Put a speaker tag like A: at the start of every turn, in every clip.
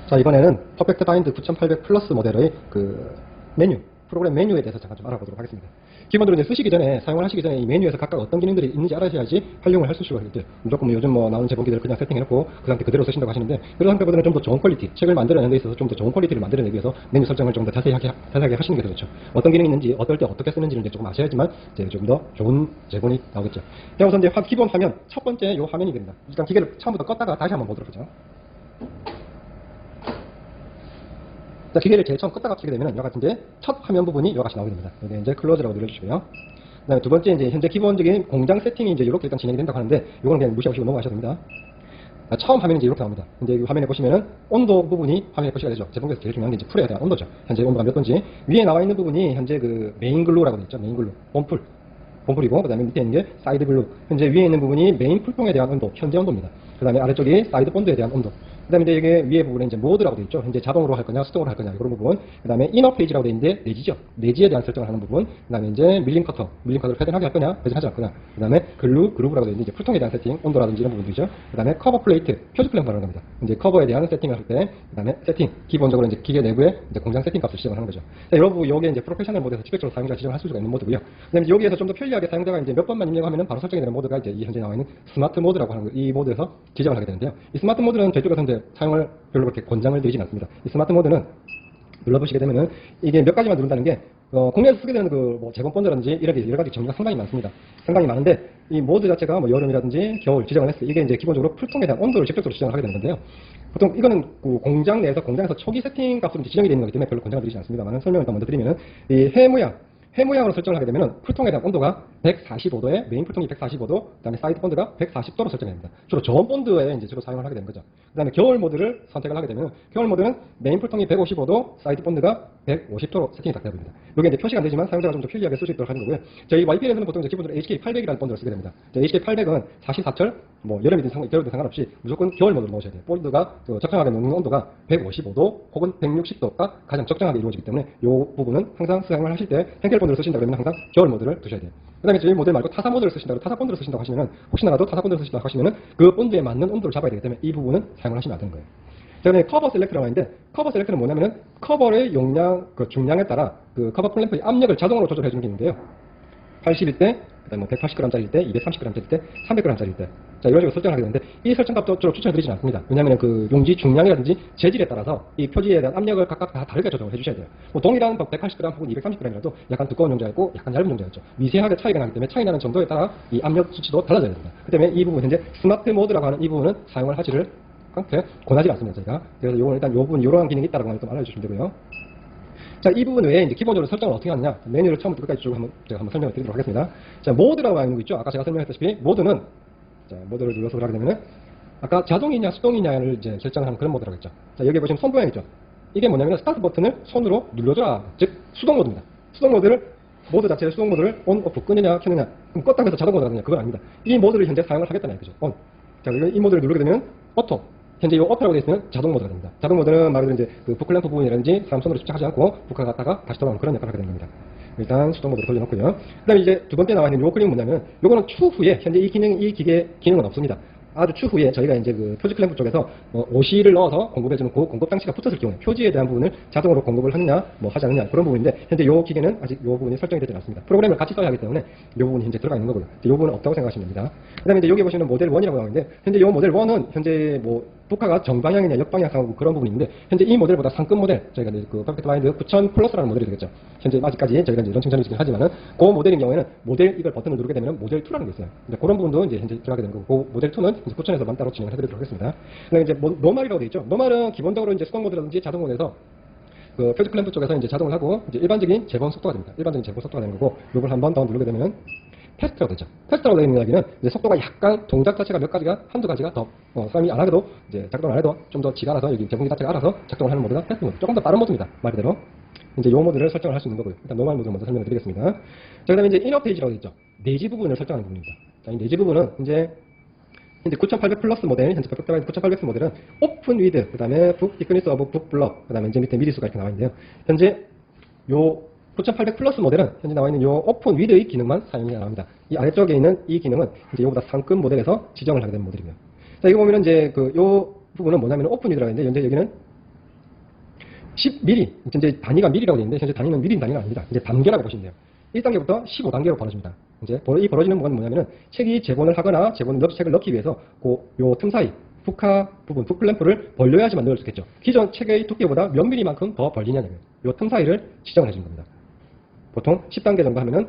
A: 자, 이번에는 퍼펙트 바인드 9800 플러스 모델의 그 메뉴, 프로그램 메뉴에 대해서 잠깐 좀 알아보도록 하겠습니다. 기본적으로 이제 쓰시기 전에, 사용을 하시기 전에 이 메뉴에서 각각 어떤 기능들이 있는지 알아셔야지 활용을 할 수 있어요. 무조건 뭐 요즘 뭐 나오는 제본기들을 그냥 세팅해놓고 그 상태 그대로 쓰신다고 하시는데, 그런 상태보다는 좀 더 좋은 퀄리티, 책을 만들어내는 데 있어서 좀 더 좋은 퀄리티를 만들어내기 위해서 메뉴 설정을 좀 더 자세하게 하시는 게 좋죠. 어떤 기능이 있는지, 어떨 때 어떻게 쓰는지를 이제 조금 아셔야지만 이제 좀 더 좋은 제본이 나오겠죠. 자, 우선 이제 기본 화면, 첫 번째 요 화면이 됩니다. 일단 기계를 처음부터 껐다가 다시 한번 보도록 하죠. 자, 기계를 제일 처음 껐다가 켜게 되면 이와 같은 이제 첫 화면 부분이 이와 같이 나오게 됩니다. 여기 이제 클로즈라고 눌러주시고요. 그 다음에 두 번째 이제 현재 기본적인 공장 세팅이 이제 이렇게 일단 진행이 된다고 하는데, 이거는 그냥 무시하시고 넘어가셔도 됩니다. 자, 처음 화면이 이제 이렇게 나옵니다. 근데 이 화면에 보시면은 온도 부분이 화면에 표시가 되죠. 제품에서 제일 중요한 게 이제 풀에 대한 온도죠. 현재 온도가 몇 도인지. 위에 나와 있는 부분이 현재 그 메인 글루라고 되어 있죠. 메인 글루. 본풀이고, 그 다음에 밑에 있는 게 사이드 글루. 현재 위에 있는 부분이 메인 풀통에 대한 온도, 현재 온도입니다. 그 다음에 아래쪽이 사이드 본드에 대한 온도. 그 다음에 이제 이게 위에 부분에 이제 모드라고 되어 있죠. 현재 자동으로 할 거냐, 수동으로 할 거냐, 이런 부분. 그 다음에 이너 페이지라고 되어 있는데, 내지죠. 내지에 대한 설정을 하는 부분. 그 다음에 이제 밀림 커터를 패턴하게 할 거냐, 배전하지 않을 거냐. 그 다음에 그루브라고 되어 있는데, 이제 풀통에 대한 세팅, 온도라든지 이런 부분들이죠. 그 다음에 커버 플레이트, 표지 플레이트 말하는 겁니다. 이제 커버에 대한 세팅을 할 때, 그 다음에 세팅, 기본적으로 이제 기계 내부에 이제 공장 세팅 값을 지정을 하는 거죠. 자, 여러분, 요게 이제 프로페셔널 모드에서 직접적으로 사용자가 지정을 할 수가 있는 모드고요. 그 다음에 여기에서 좀 더 편리하게 사용자가 이제 몇 번만 입력하면 바로 설정이 되는 모드가 이제 이 현재 나와 있는 스마트 모드라고 하는 이 모드에서 지정을 하게 되는데요. 이 스마트 모드는 저쪽에서 이제 사용을 별로 그렇게 권장을 드리진 않습니다. 이 스마트 모드는 눌러보시게 되면은 이게 몇 가지만 누른다는 게 국내에서 쓰게 되는 그 뭐 제본 본드라든지 이런 여러 가지 정리가 상당히 많습니다. 상당히 많은데 이 모드 자체가 뭐 여름이라든지 겨울 지정을 했어요. 이게 이제 기본적으로 풀통에 대한 온도를 직접적으로 지정을 하게 되는 건데요. 보통 이거는 그 공장에서 초기 세팅 값으로 지정이 되는 거기 때문에 별로 권장을 드리지 않습니다만, 설명을 일단 먼저 드리면은 이 해 모양으로 설정을 하게 되면 풀통에 대한 온도가 145도에 메인 풀통이 145도, 그다음에 사이드 본드가 140도로 설정이 됩니다. 주로 저온 본드에 이제 주로 사용을 하게 되는 거죠. 그다음에 겨울 모드를 선택을 하게 되면 겨울 모드는 메인 풀통이 155도, 사이드 본드가 150도로 세팅이 딱 되어버립니다. 이게 이제 표시가 안 되지만 사용자가 좀 더 편리하게 쓸 수 있도록 하는 거고요. 저희 YPL에서는 보통 이제 기본적으로 HK800이라는 본드를 쓰게 됩니다. HK800은 44철, 뭐 여름이든 겨울이든 상관없이 무조건 겨울 모드로 넣으셔야 돼요. 본드가 적정하게 놓는 온도가 155도 혹은 160도가 가장 적정하게 이루어지기 때문에 이 부분은 항상 사용을 하실 때 henkel 본드를 쓰신다 그러면 항상 겨울 모드를 두셔야 돼요. 그 다음에 저희 모델 말고 타사 모드를 쓰신다고, 타사 본드를 쓰신다고 하시면은, 혹시나라도 타사 본드를 쓰신다고 하시면은 그 본드에 맞는 온도를 잡아야 되기 때문에 이 부분은 사용을 하시면 안 되는 거예요. 자, 그다음에 커버 셀렉트라고 하는데, 커버 셀렉트는 뭐냐면은 커버의 용량, 그 중량에 따라 그 커버 클램프의 압력을 자동으로 조절해 주는 게 있는데요. 80일 때, 그다음에 뭐 180g짜리일 때, 230g짜리일 때, 300g짜리일 때, 자, 이런 식으로 설정을 하게 되는데, 이 설정 값도 주로 추천드리지는 않습니다. 왜냐하면 그 용지 중량이라든지 재질에 따라서 이 표지에 대한 압력을 각각 다 다르게 조정을 해주셔야 돼요. 뭐 동일한 180g 혹은 230g이라도 약간 두꺼운 용자였고 약간 얇은 용자였죠. 미세하게 차이가 나기 때문에 차이 나는 정도에 따라 이 압력 수치도 달라져야 됩니다. 그 때문에 이 부분 현재 스마트 모드라고 하는 이 부분은 사용을 하지를 권하지 않습니다, 저희가. 그래서 요건 일단 요 부분 이러한 기능이 있다라고 하는 걸 좀 알아주시면 되고요. 자, 이 부분 외에 이제 기본적으로 설정을 어떻게 하느냐, 메뉴를 처음부터 끝까지 쭉 제가 한번 설명을 드리도록 하겠습니다. 자, 모드라고 하는 거 있죠. 아까 제가 설명했다시피 모드는, 자, 모드를 눌러서 하게 되면은 아까 자동이냐 수동이냐를 이제 결정하는 그런 모드라고 했죠. 자, 여기 보시면 손 모양 있죠. 이게 뭐냐면 스타트 버튼을 손으로 눌러줘라, 즉 수동 모드입니다. 모드 자체의 수동 모드를 온, 오프, 끄느냐 켜느냐, 그럼 껐다고 해서 자동 모드가 되느냐, 그건 아닙니다. 이 모드를 현재 사용을 하겠다는 얘기죠. 온. 자, 이 모드를 누르게 되면 오토. 현재 이 오토라고 되어 있으면 자동 모드가 됩니다. 자동 모드는 말 그대로 이제 그 부클램프 부분이라든지 사람 손으로 집착하지 않고 부카가 갔다가 다시 돌아오는 그런 역할을 하게 되는 겁니다. 일단 수동 모드로 돌려놓고요. 그 다음에 이제 두 번째 나와 있는 요 그림은 뭐냐면, 요거는 추후에 현재 이 기계 기능은 없습니다. 아주 추후에 저희가 이제 그 표지 클램프 쪽에서 OC를 넣어서 공급해주는 그 공급 장치가 붙었을 경우에 표지에 대한 부분을 자동으로 공급을 하느냐 뭐 하지 않느냐 그런 부분인데, 현재 이 기계는 아직 이 부분이 설정이 되지 않습니다. 프로그램을 같이 써야 하기 때문에 이 부분이 현재 들어가 있는 거고요. 이 부분은 없다고 생각하시면 됩니다. 그 다음에 이제 여기 보시면 모델 1이라고 나오는데, 현재 이 모델 1은 현재 뭐 부카가 정방향이냐 역방향 상하고 그런 부분이 있는데, 현재 이 모델보다 상급 모델, 저희가 이제 그 퍼펙트 바인드 9000 플러스라는 모델이 되겠죠. 현재 아직까지 저희가 이제 이런 칭찬을 드리긴 하지만은 그 모델인 경우에는 모델 이걸 버튼을 누르게 되면 모델 2라는 게 있어요. 근데 그런 부분도 이제 현재 들어가게 되는 거고, 그 모델 2는 이제 9000에서만 따로 진행을 해드리도록 하겠습니다. 그다음에 이제 노멀이라고 되어 있죠. 노멀은 기본적으로 이제 수동 모드라든지 자동 모드에서 그 표지 클램프 쪽에서 이제 자동을 하고 이제 일반적인 재본 속도가 됩니다. 일반적인 재본 속도가 되는 거고, 이걸 한번 더 누르게 되면 패스트라고 되죠. 패스트라고 되어 있는 이야기는 이제 속도가 약간 동작 자체가 한두 가지가 더 사람이 안 하게도 이제 작동을 안 해도 좀 더 지가 알아서 여기 제공기 자체가 알아서 작동을 하는 모드가 패스트 모드. 조금 더 빠른 모드입니다. 말 그대로. 이제 이 모드를 설정을 할 수 있는 거고요. 일단 노멀 모드를 먼저 설명을 드리겠습니다. 자, 그다음에 이제 이너 페이지라고 되어 있죠. 내지 부분을 설정하는 부분입니다. 자, 이 내지 부분은 이제 9800 플러스 모델, 현재 9800 모델은 오픈 위드, 그 다음에 북 티크니스 오브 북 블럭, 그 다음에 이제 밑에 미리수가 이렇게 나와 있는데요. 현재 요 9800 플러스 모델은 현재 나와 있는 요 오픈 위드의 기능만 사용이 가능합니다. 이 아래쪽에 있는 이 기능은 이제 요보다 상급 모델에서 지정을 하게 된 모델이고요. 자, 이거 보면은 이제 요 부분은 뭐냐면 오픈 위드라고 했는데, 현재 여기는 10mm, 이제 단위가 mm라고 되어 있는데 현재 단위는 mm 단위가 아닙니다. 이제 단계라고 보시면 돼요. 1단계부터 15단계로 벌어집니다. 이제 이 벌어지는 건 뭐냐면은 책이 재본을 하거나 책을 넣기 위해서 요 틈 사이 북하 부분, 북클램프를 벌려야지만 넣을 수 있겠죠. 기존 책의 두께보다 몇 mm만큼 더 벌리냐는 요 틈 사이를 지정을 해주는 겁니다. 보통 10단계 정도 하면은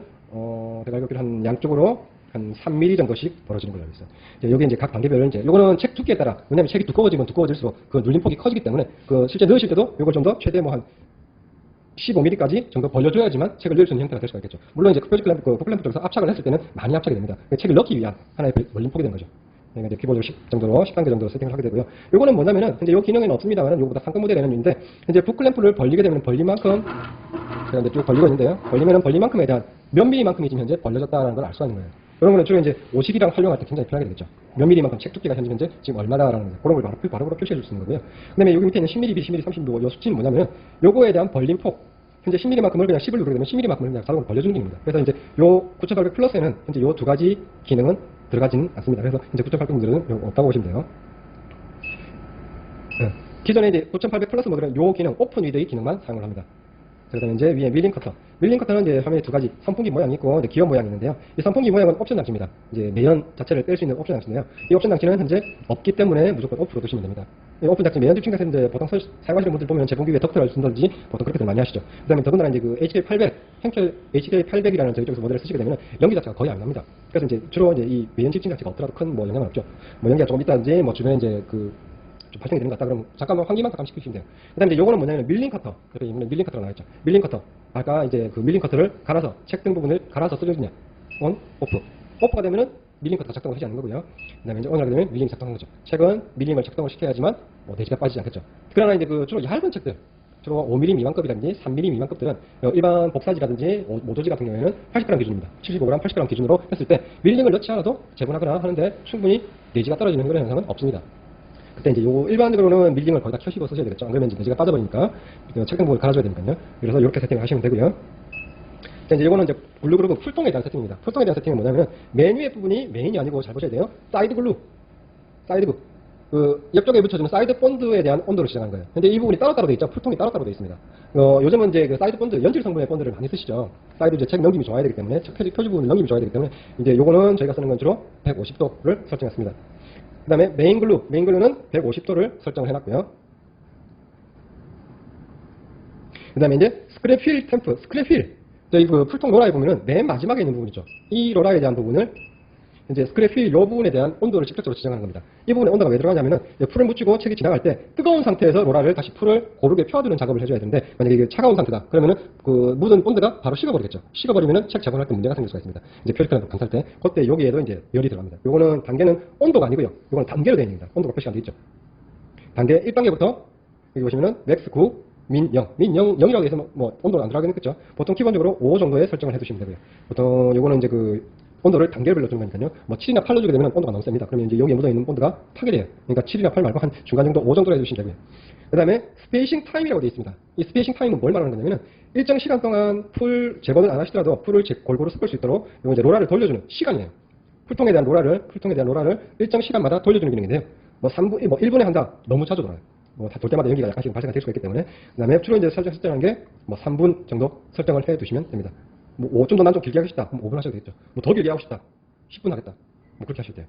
A: 제가 알기로 한 양쪽으로 한 3mm 정도씩 벌어지는 걸로 알고 있어요. 여기 이제 각 단계별로 이제 요거는 책 두께에 따라, 왜냐면 책이 두꺼워지면 두꺼워질수록 그 눌림폭이 커지기 때문에 그 실제 넣으실 때도 요걸 좀 더 최대 뭐 한 15mm까지 정도 벌려줘야지만 책을 넣을 수 있는 형태가 될 수가 있겠죠. 물론 이제 북클램프 쪽에서 압착을 했을 때는 많이 압착이 됩니다. 책을 넣기 위한 하나의 벌림폭이 되는 거죠. 그러니까 이제 기본적으로 10 정도로 10단계 정도로 세팅을 하게 되고요. 요거는 뭐냐면은 현재 요 기능에는 없습니다만 요거보다 상급 모델에는 있는데 현재 북클램프를 벌리게 되면 벌림만큼 제가 이제 쭉 벌리고 있는데요. 벌리면은 벌림만큼에 대한 몇 mm만큼이 지금 현재 벌려졌다는 걸 알 수가 있는 거예요. 이런 거는 주로 이제 오식이랑 활용할 때 굉장히 편하게 되겠죠. 몇 mm만큼 책 두께가 현재 지금 얼마다라는 거, 그런 걸 바로 표시해 줄 수 있는 거고요. 그 다음에 여기 밑에 있는 10mm, 10mm, 30mm 요 수치는 뭐냐면 요거에 대한 벌림폭, 현재 10mm만큼을 그냥 10을 누르게 되면 10mm만큼을 그냥 자동으로 벌려주는 기능입니다. 그래서 이제 요 9800 플러스에는 현재 요 두 가지 기능은 들어가지는 않습니다. 그래서 이제 9800 모델은 요거 없다고 보시면 돼요. 네. 기존에 이제 9800 플러스 모델은 요 기능, 오픈 위드의 기능만 사용을 합니다. 그다음에 이제 위에 밀링 커터. 밀링 커터는 이제 화면에 두 가지 선풍기 모양이 있고 이제 기어 모양이 있는데요. 이 선풍기 모양은 옵션 장치입니다. 이제 매연 자체를 뺄 수 있는 옵션 장치인데요. 이 옵션 장치는 현재 없기 때문에 무조건 오프로 두시면 됩니다. 이 오픈 장치 매연 집중해서 이제 보통 사용하시는 분들 보면 제본기 위에 덕트를 쓴다든지 보통 그렇게들 많이 하시죠. 그다음에 더군다나 이제 그 HK800, 행철 HK800이라는 저희 쪽에서 모델을 쓰시게 되면 연기 자체가 거의 안 납니다. 그래서 이제 주로 이제 이 매연 집중 장치가 없더라도 큰 뭐 영향은 없죠. 뭐 연기가 조금 있다든지 뭐 주변에 이제 좀 발생이 되는 것 같다 그러면 잠깐만 환기만 잠깐 시키시면 돼요. 그 다음에 이제 요거는 뭐냐면 밀링 커터. 그래서 이번에 밀링 커터가 나왔죠. 밀링 커터. 아까 이제 그 밀링 커터를 갈아서, 책 등 부분을 갈아서 쓰려주냐. 온, 오프. 오프가 되면은 밀링 커터가 작동을 하지 않는 거고요. 그 다음에 이제 온하게 되면 밀링이 작동하는 거죠. 책은 밀링을 작동을 시켜야지만 뭐 내지가 빠지지 않겠죠. 그러나 이제 그 주로 얇은 책들, 주로 5mm 미만급이라든지 3mm 미만급들은 일반 복사지라든지 모조지 같은 경우에는 80g 기준입니다. 75g, 80g 기준으로 했을 때 밀링을 넣지 않아도 재본하거나 하는데 충분히 내지가 떨어지는 그런 현상은 없습니다. 그때 이제 요 일반적으로는 밀링을 거의 다 켜시고 쓰셔야 되겠죠. 안 그러면 이제 내지가 빠져버리니까 책등 부분을 갈아줘야 되니까요. 그래서 이렇게 세팅을 하시면 되고요. 자, 이제 요거는 이제 블루그룹 풀통에 대한 세팅입니다. 풀통에 대한 세팅은 뭐냐면 맨 위에 부분이 메인이 아니고 잘 보셔야 돼요. 사이드 글루, 사이드부. 그 옆쪽에 붙여주는 사이드 본드에 대한 온도를 지정한 거예요. 근데 이 부분이 따로따로 되어 있죠. 풀통이 따로따로 되어 있습니다. 요즘은 이제 그 사이드 본드, 연질 성분의 본드를 많이 쓰시죠. 사이드 이제 책 넘김이 좋아야 되기 때문에, 책 표지 부분을 넘김이 좋아야 되기 때문에, 이제 요거는 저희가 쓰는 건 주로 150도를 설정했습니다. 그 다음에 메인 글루는 150도를 설정을 해놨고요. 그 다음에 이제 스크랩 휠 템프, 스크랩 휠. 저희 그 풀통 로라에 보면은 맨 마지막에 있는 부분이죠. 이 로라에 대한 부분을 이제 스크랩 휠 요 부분에 대한 온도를 직접적으로 지정하는 겁니다. 이 부분에 온도가 왜 들어가냐면은 풀을 묻히고 책이 지나갈 때 뜨거운 상태에서 로라를 다시 풀을 고르게 펴두는 작업을 해줘야 되는데, 만약에 이게 차가운 상태다 그러면은 그 묻은 본드가 바로 식어버리겠죠. 식어버리면은 책 재본할 때 문제가 생길 수가 있습니다. 이제 표지판을 감쌀 때 그때 여기에도 이제 열이 들어갑니다. 요거는 단계는 온도가 아니고요. 요거는 단계로 되어 있습니다. 온도가 표시가 되어 있죠. 단계 1단계부터 여기 보시면은 맥스 9 민 0. 민 0, 0이라고 해서 뭐 온도가 안 들어가긴 했겠죠. 보통 기본적으로 5 정도에 설정을 해두시면 되고요. 보통 요거는 이제 그 온도를 단계별로 주는 거니까요. 뭐 7이나 8로 주게 되면 온도가 너무 셉니다. 그러면 이제 여기에 묻어있는 본드가 파괴돼요. 그러니까 7이나 8 말고 한 중간 정도 5 정도로 해주시면 되고요. 그 다음에 스페이싱 타임이라고 되어 있습니다. 이 스페이싱 타임은 뭘 말하는 거냐면 일정 시간 동안 풀 재본을 안 하시더라도 풀을 골고루 섞을 수 있도록 이거 이제 로라를 돌려주는 시간이에요. 풀통에 대한 로라를 일정 시간마다 돌려주는 기능인데요. 뭐 3분, 뭐 1분에 한다. 너무 자주 돌아요. 뭐 돌 때마다 연기가 약간씩 발생이 될 수가 있기 때문에. 그 다음에 주로 이제 설정한 게 뭐 3분 정도 설정을 해 두시면 됩니다. 뭐 좀 더 난 좀 길게 하고 싶다. 그럼 5분 하셔도 되겠죠. 뭐 더 길게 하고 싶다. 10분 하겠다. 뭐 그렇게 하셔도 돼요.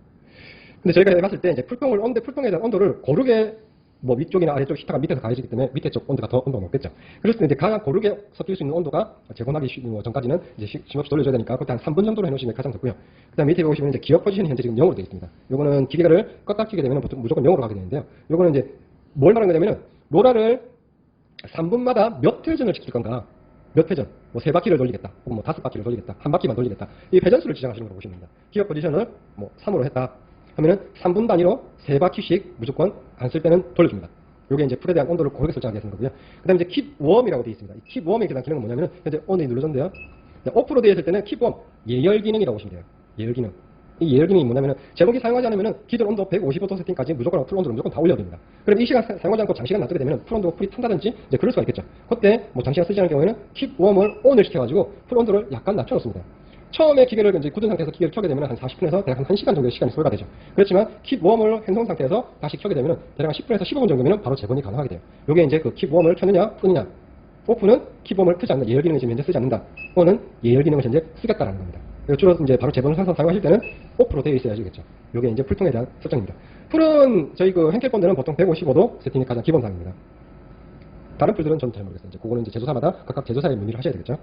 A: 근데 저희가 해봤을 때 이제 풀통에 대한 온도를 고르게 뭐 위쪽이나 아래쪽 히터가 밑에서 가해지기 때문에 밑에 쪽 온도가 더 온도가 높겠죠. 그랬을 때 이제 가장 고르게 섞일 수 있는 온도가 재본하기 전까지는 이제 쉼없이 돌려줘야 되니까 그때 한 3분 정도로 해놓으시면 가장 좋고요. 그 다음 밑에 보시면 이제 기어 포지션이 현재 지금 0으로 되어 있습니다. 요거는 기계를 껐다 켜게 되면 보통 무조건 0으로 하게 되는데요. 요거는 이제 뭘 말하는 거냐면은 로라를 3분마다 몇 회전을 시킬 건가. 몇 회전, 뭐 3바퀴를 돌리겠다, 혹은 뭐 5바퀴를 돌리겠다, 한 바퀴만 돌리겠다. 이 회전수를 지정하시는 걸로 보시면 됩니다. 기어 포지션을 뭐 3으로 했다 하면은 3분 단위로 3바퀴씩 무조건 안 쓸 때는 돌려줍니다. 요게 이제 풀에 대한 온도를 고르게 설정하게 되는 거고요. 그 다음에 이제 킵 웜이라고 되어 있습니다. 이 킵 웜에 대한 기능은 뭐냐면은 현재 온이 눌러졌는데요. 오프로 되어 있을 때는 킵 웜, 예열 기능이라고 보시면 돼요. 예열 기능. 이 예열 기능이 뭐냐면은 제목이 사용하지 않으면은 기존 온도 155도 세팅까지 무조건 풀 온도를 무조건 다 올려야 됩니다. 그럼 이 시간 사용하지 않고 장시간 놔두게 되면은 풀 온도가 풀이 탄다든지 이제 그럴 수가 있겠죠. 그때 뭐 장시간 쓰지 않을 경우에는 킵 웜을 ON을 시켜가지고 풀 온도를 약간 낮춰놓습니다. 처음에 기계를 이제 굳은 상태에서 기계를 켜게 되면 한 40분에서 대략 한 1시간 정도의 시간이 소요가 되죠. 그렇지만 킵 웜을 행성 상태에서 다시 켜게 되면 대략 한 10분에서 15분 정도면 바로 재본이 가능하게 돼요. 요게 이제 그 킵 웜을 켜느냐 끄느냐. 오프는 킵 웜을 끄지 않는 예열 기능을 지금 현재 쓰지 않는다. ON은 예열 기능을 현재 쓰겠다라는 겁니다. 주로 이제 바로 재본을 항상 사용하실 때는 오프로 되어 있어야겠죠. 요게 이제 풀통에 대한 설정입니다. 풀은 저희 그 henkel본들은 보통 155도 세팅이 가장 기본사항입니다. 다른 풀들은 저는 잘 모르겠어요. 이제 그거는 이제 제조사마다 각각 제조사에 문의를 하셔야 되겠죠.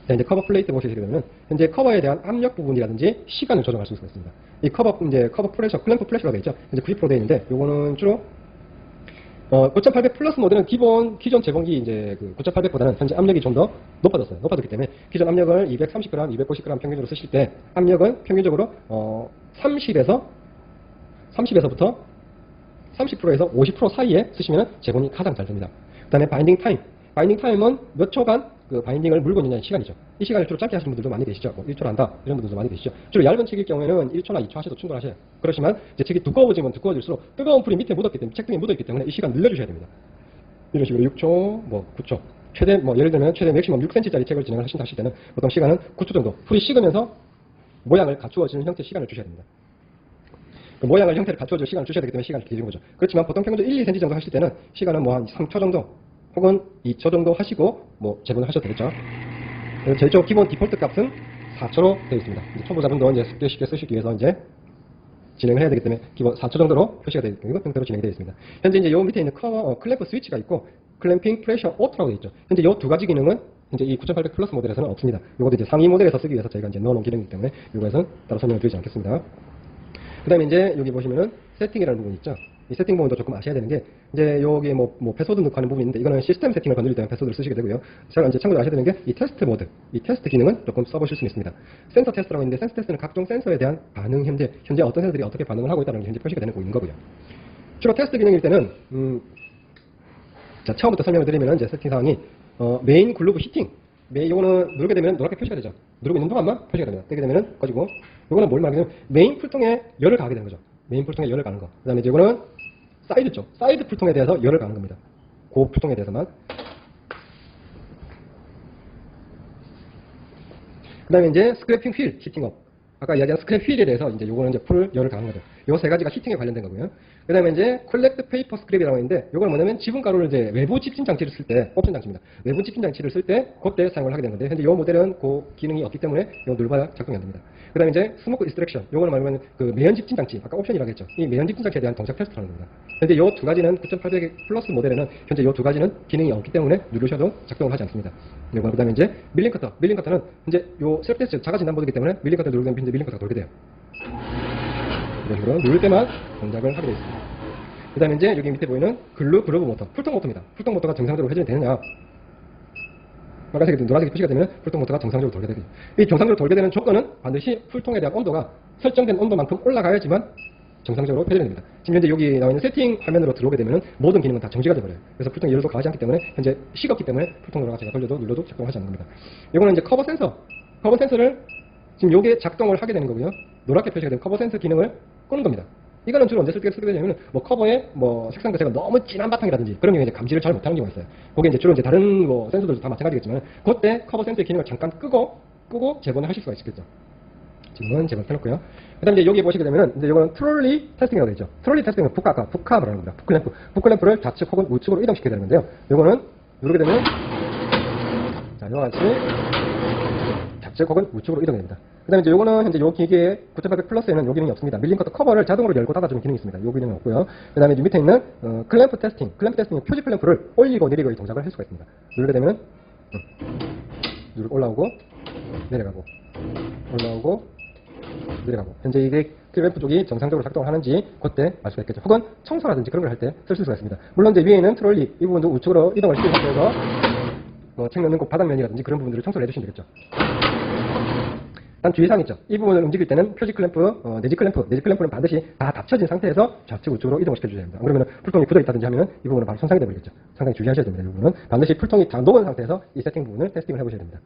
A: 자, 이제 커버 플레이트 보시게 되면 현재 커버에 대한 압력 부분이라든지 시간을 조정할 수 있습니다. 이 커버 프레셔, 클램프 프레셔가 되어 있죠. 이제 90% 되어 있는데 요거는 주로 9800 플러스 모델은 기존 제공기 이제 그 9800보다는 현재 압력이 좀 더 높아졌어요. 높아졌기 때문에 기존 압력을 230g, 250g 평균적으로 쓰실 때 압력은 평균적으로 30에서부터 30%에서 50% 사이에 쓰시면 제본이 가장 잘 됩니다. 그 다음에 바인딩 타임. 바인딩 타임은 몇 초간 그 바인딩을 물고 있느냐의 시간이죠. 이 시간을 주로 짧게 하시는 분들도 많이 계시죠. 뭐 1초를 한다 이런 분들도 많이 계시죠. 주로 얇은 책일 경우에는 1초나 2초 하셔도 충분하셔요. 그렇지만 이제 책이 두꺼워지면 두꺼워질수록 뜨거운 풀이 밑에 묻었기 때문에 책 등에 묻어있기 때문에 이 시간 늘려주셔야 됩니다. 이런 식으로 6초, 뭐 9초. 최대 뭐 예를 들면 최대 맥시멈 6cm짜리 책을 진행을 하신다 하실 때는 보통 시간은 9초 정도. 풀이 식으면서 모양을 갖추어지는 형태의 시간을 주셔야 됩니다. 그 모양을 형태를 갖춰줄 시간을 주셔야 되기 때문에 시간을 길게 주는 거죠. 그렇지만 보통 평균 1, 2cm 정도 하실 때는 시간은 뭐 한 3초 정도 혹은 2초 정도 하시고 뭐 재본을 하셔도 되겠죠. 제일 기본 디폴트 값은 4초로 되어 있습니다. 이제 초보자분도 이제 쉽게 쓰시기 위해서 이제 진행을 해야 되기 때문에 기본 4초 정도로 표시가 되어 있고 형태로 진행이 되어 있습니다. 현재 이제 요 밑에 있는 클램프 스위치가 있고 클램핑 프레셔 오토라고 되어 있죠. 현재 요 두 가지 기능은 이제 이 9800 플러스 모델에서는 없습니다. 요것도 이제 상위 모델에서 쓰기 위해서 저희가 이제 넣어놓은 기능이기 때문에 요거에서는 따로 설명을 드리지 않겠습니다. 그 다음에 이제 여기 보시면은 세팅이라는 부분이 있죠. 이 세팅 부분도 조금 아셔야 되는 게 이제 여기 뭐 패스워드 넣고 하는 부분이 있는데 이거는 시스템 세팅을 건드릴 때는 패스워드를 쓰시게 되고요. 제가 이제 참고로 아셔야 되는 게 이 테스트 모드, 이 테스트 기능은 조금 써보실 수 있습니다. 센서 테스트라고 있는데 센서 테스트는 각종 센서에 대한 반응 현재 어떤 센서들이 어떻게 반응을 하고 있다는 게 현재 표시가 되는 거고요. 주로 테스트 기능일 때는 자 처음부터 설명을 드리면 이제 세팅 사항이 메인 글루브 히팅. 요거는 누르게 되면 노랗게 표시가 되죠. 누르고 있는 동안만 표시가 됩니다. 뜨게 되면은 꺼지고 요거는 뭘 말하냐면 메인 풀통에 열을 가하게 되는 거죠. 메인 풀통에 열을 가는 거. 그 다음에 이제 이거는 사이드 쪽, 사이드 풀통에 대해서 열을 가는 겁니다. 그 풀통에 대해서만. 그 다음에 이제 스크래핑 휠, 히팅업. 아까 이야기한 스크랩 휠에 대해서 이제 요거는 이제 풀 열을 가는 거죠. 요 세 가지가 히팅에 관련된 거고요. 그 다음에 이제 콜렉트 페이퍼 스크랩이라고 있는데 요건 뭐냐면 지분가루를 이제 외부 집진 장치를 쓸 때, 옵션 장치입니다. 외부 집진 장치를 쓸 때 그때 사용을 하게 되는 건데 현재 요 모델은 그 기능이 없기 때문에 요 눌러봐야 작동이 안 됩니다. 그 다음에 이제 스모크 디스트랙션. 요거는 말하면 그 매연 집진 장치. 아까 옵션이라고 했죠. 이 매연 집진 장치에 대한 동작 테스트라는 겁니다. 현재 요 두 가지는 9800 플러스 모델에는 현재 요 두 가지는 기능이 없기 때문에 누르셔도 작동을 하지 않습니다. 요거 그다음에 이제 밀링 커터. 밀링 커터는 현재 요 셀프 테스트 자가 진단보드이기 때문에 밀링 커터 누르게 되면 현재 밀링 커터가 돌게 돼요. 이런 식으로 누를 때만 동작을 하게 되어 있습니다. 그 다음에 이제 여기 밑에 보이는 그루브 모터, 풀통 모터입니다. 풀통 모터가 정상적으로 회전이 되느냐. 빨간색이 노란색이 표시가 되면 풀통 모터가 정상적으로 돌게 되고요. 이 정상적으로 돌게 되는 조건은 반드시 풀통에 대한 온도가 설정된 온도만큼 올라가야지만 정상적으로 회전이 됩니다. 지금 현재 여기 나와 있는 세팅 화면으로 들어오게 되면 모든 기능은 다 정지가 되어버려요. 그래서 풀통이 열도 가하지 않기 때문에 현재 식었기 때문에 풀통으로가 제가 돌려도 눌러도 작동하지 않는 겁니다. 이거는 이제 커버 센서를 지금 요게 작동을 하게 되는 거고요. 노랗게 표시가 된 커버 센서 기능을 끄는 겁니다. 이거는 주로 언제 쓰게 되냐면 뭐 커버에 뭐 색상 자체가 너무 진한 바탕이라든지 그런 경우에 이제 감지를 잘 못하는 경우가 있어요. 그게 이제 주로 이제 다른 뭐 센서들도 다 마찬가지겠지만 그때 커버 센서의 기능을 잠깐 끄고 재본을 하실 수가 있겠죠. 지금은 재본 켜놓고요. 그다음 이제 여기 보시게 되면은 이제 이거는 트롤리 테스팅이라고 되어 있죠. 트롤리 테스팅은 북카라는 겁니다. 북클램프를 좌측 혹은 우측으로 이동시켜야 되는 건데요. 이거는 누르게 되면 자 이와 같이 좌측 혹은 우측으로 이동이 됩니다. 그 다음에 이제 요거는 현재 요 기계의 9800 플러스에는 요 기능이 없습니다. 밀링 커터 커버를 자동으로 열고 닫아주는 기능이 있습니다. 요 기능은 없고요. 그 다음에 밑에 있는 클램프 테스팅은 표지 클램프를 올리고 내리고 이 동작을 할 수가 있습니다. 누르게 되면 올라오고 내려가고 올라오고 내려가고 현재 이게 클램프 쪽이 정상적으로 작동을 하는지 그때 알 수가 있겠죠. 혹은 청소라든지 그런 걸 할 때 쓸 수가 있습니다. 물론 이제 위에 있는 트롤리 이 부분도 우측으로 이동을 시키는 상태에서 책 넣는 곳 바닥면이라든지 그런 부분들을 청소를 해주시면 되겠죠. 단 주의사항이 있죠. 이 부분을 움직일 때는 표지 클램프, 내지 클램프는 반드시 다 닫혀진 상태에서 좌측 우측으로 이동을 시켜주셔야 됩니다. 안 그러면 풀통이 굳어 있다든지 하면 이 부분은 바로 손상이 되버리겠죠. 상당히 주의하셔야 됩니다. 이 부분은 반드시 풀통이 다 녹은 상태에서 이 세팅 부분을 테스팅을 해보셔야 됩니다.